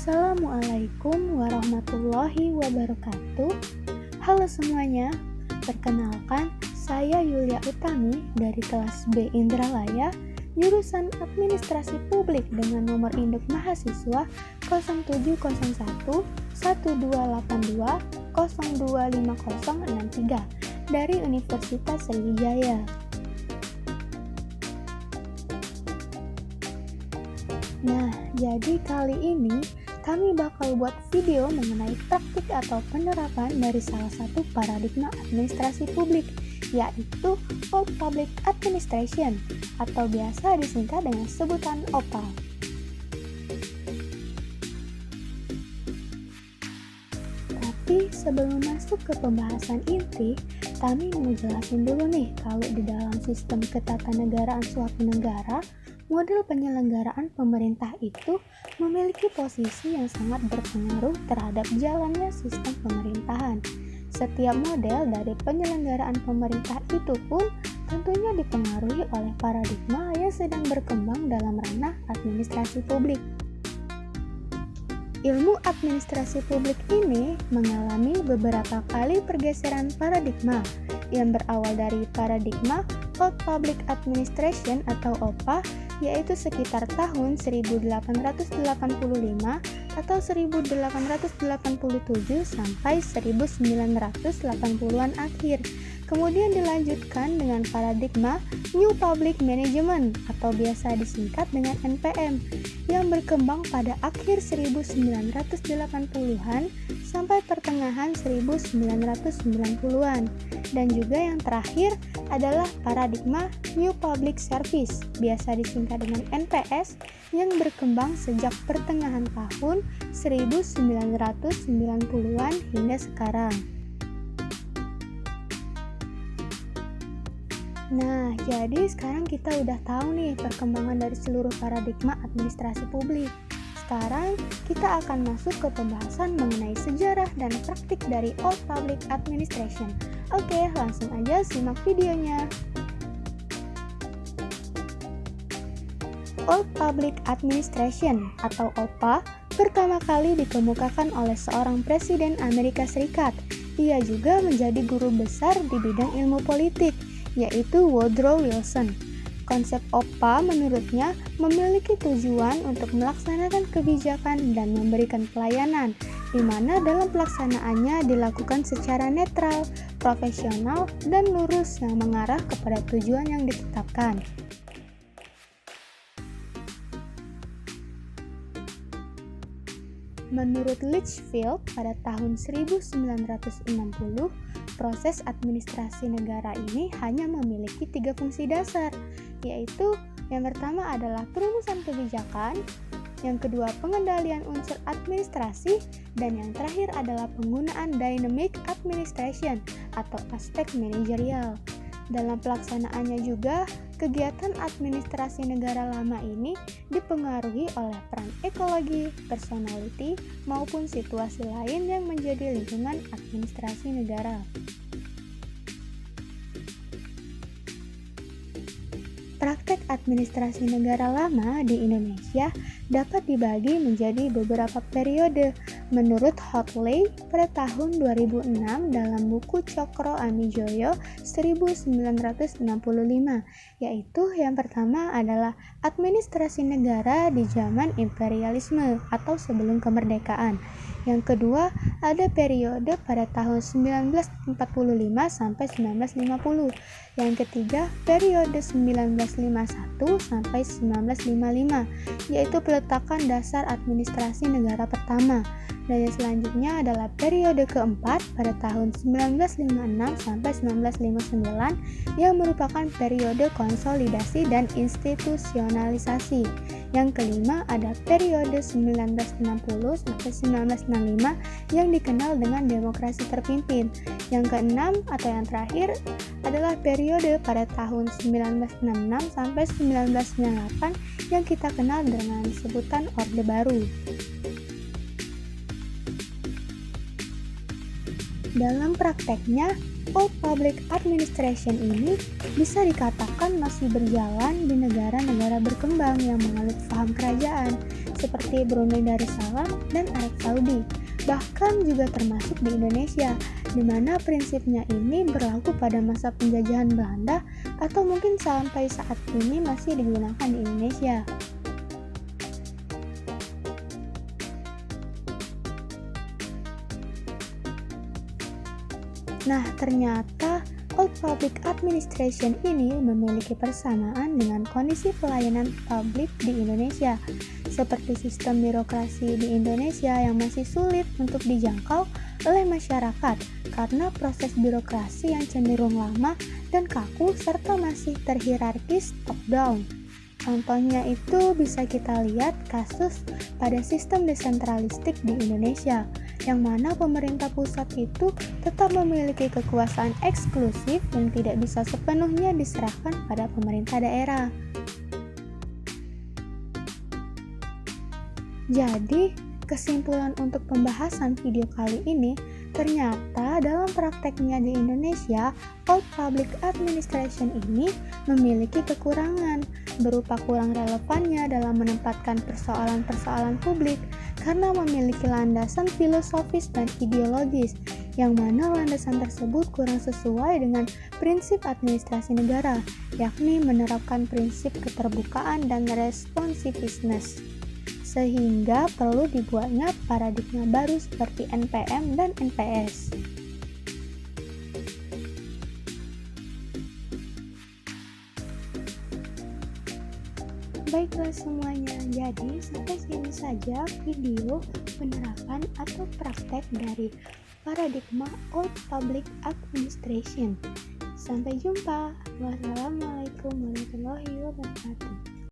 Assalamualaikum warahmatullahi wabarakatuh. Halo semuanya, perkenalkan saya Yulia Utami dari kelas B Indralaya, jurusan Administrasi Publik dengan nomor induk mahasiswa 0701 1282 025063 dari Universitas Sriwijaya. Nah, jadi kali ini kami bakal buat video mengenai praktik atau penerapan dari salah satu paradigma administrasi publik, yaitu Old Public Administration, atau biasa disingkat dengan sebutan OPA. Tapi sebelum masuk ke pembahasan inti, kami mau jelasin dulu nih kalau di dalam sistem ketatanegaraan suatu negara, model penyelenggaraan pemerintah itu memiliki posisi yang sangat berpengaruh terhadap jalannya sistem pemerintahan. Setiap model dari penyelenggaraan pemerintah itu pun tentunya dipengaruhi oleh paradigma yang sedang berkembang dalam ranah administrasi publik. Ilmu administrasi publik ini mengalami beberapa kali pergeseran paradigma yang berawal dari paradigma Old Public Administration atau OPA, yaitu sekitar tahun 1885 atau 1887 sampai 1980-an akhir. Kemudian dilanjutkan dengan paradigma New Public Management atau biasa disingkat dengan NPM yang berkembang pada akhir 1980-an sampai pertengahan 1990-an. Dan juga yang terakhir adalah paradigma New Public Service, biasa disingkat dengan NPS, yang berkembang sejak pertengahan tahun 1990-an hingga sekarang. Nah, jadi sekarang kita udah tahu nih perkembangan dari seluruh paradigma administrasi publik. Sekarang kita akan masuk ke pembahasan mengenai sejarah dan praktik dari Old Public Administration. Oke, langsung aja simak videonya. Old Public Administration atau OPA pertama kali dikemukakan oleh seorang presiden Amerika Serikat. Ia juga menjadi guru besar di bidang ilmu politik, yaitu Woodrow Wilson. Konsep OPA menurutnya memiliki tujuan untuk melaksanakan kebijakan dan memberikan pelayanan, di mana dalam pelaksanaannya dilakukan secara netral, profesional, dan lurus yang mengarah kepada tujuan yang ditetapkan. Menurut Litchfield, pada tahun 1960, proses administrasi negara ini hanya memiliki 3 fungsi dasar, yaitu yang pertama adalah perumusan kebijakan, yang kedua pengendalian unsur administrasi, dan yang terakhir adalah penggunaan dynamic administration atau aspek manajerial. Dalam pelaksanaannya juga, kegiatan administrasi negara lama ini dipengaruhi oleh peran ekologi, personality, maupun situasi lain yang menjadi lingkungan administrasi negara. Praktek administrasi negara lama di Indonesia dapat dibagi menjadi beberapa periode menurut Hotley pada tahun 2006 dalam buku Cokro Amijoyo 1965, yaitu yang pertama adalah administrasi negara di zaman imperialisme atau sebelum kemerdekaan. Yang kedua, ada periode pada tahun 1945 sampai 1950. Yang ketiga, periode 1951 sampai 1955, yaitu peletakan dasar administrasi negara pertama. Dan yang selanjutnya adalah periode keempat pada tahun 1956 sampai 1959 yang merupakan periode konsolidasi dan institusionalisasi. Yang kelima ada periode 1960 sampai 1965 yang dikenal dengan demokrasi terpimpin. Yang keenam atau yang terakhir adalah periode pada tahun 1966 sampai 1998 yang kita kenal dengan sebutan Orde Baru. Dalam prakteknya, Old Public Administration ini bisa dikatakan masih berjalan di negara-negara berkembang yang menganut paham kerajaan, seperti Brunei Darussalam dan Arab Saudi. Bahkan juga termasuk di Indonesia, di mana prinsipnya ini berlaku pada masa penjajahan Belanda atau mungkin sampai saat ini masih digunakan di Indonesia. Nah, ternyata Old Public Administration ini memiliki persamaan dengan kondisi pelayanan publik di Indonesia, seperti sistem birokrasi di Indonesia yang masih sulit untuk dijangkau oleh masyarakat karena proses birokrasi yang cenderung lama dan kaku serta masih terhierarkis top-down. Contohnya itu bisa kita lihat kasus pada sistem desentralistik di Indonesia, yang mana pemerintah pusat itu tetap memiliki kekuasaan eksklusif yang tidak bisa sepenuhnya diserahkan pada pemerintah daerah. Jadi, kesimpulan untuk pembahasan video kali ini, ternyata dalam prakteknya di Indonesia, Old Public Administration ini memiliki kekurangan, berupa kurang relevannya dalam menempatkan persoalan-persoalan publik karena memiliki landasan filosofis dan ideologis, yang mana landasan tersebut kurang sesuai dengan prinsip administrasi negara, yakni menerapkan prinsip keterbukaan dan responsiveness. Sehingga perlu dibuatnya paradigma baru seperti NPM dan NPS. Baiklah semuanya, jadi sampai sini saja video penerapan atau praktek dari paradigma Old Public Administration. Sampai jumpa. Wassalamualaikum warahmatullahi wabarakatuh.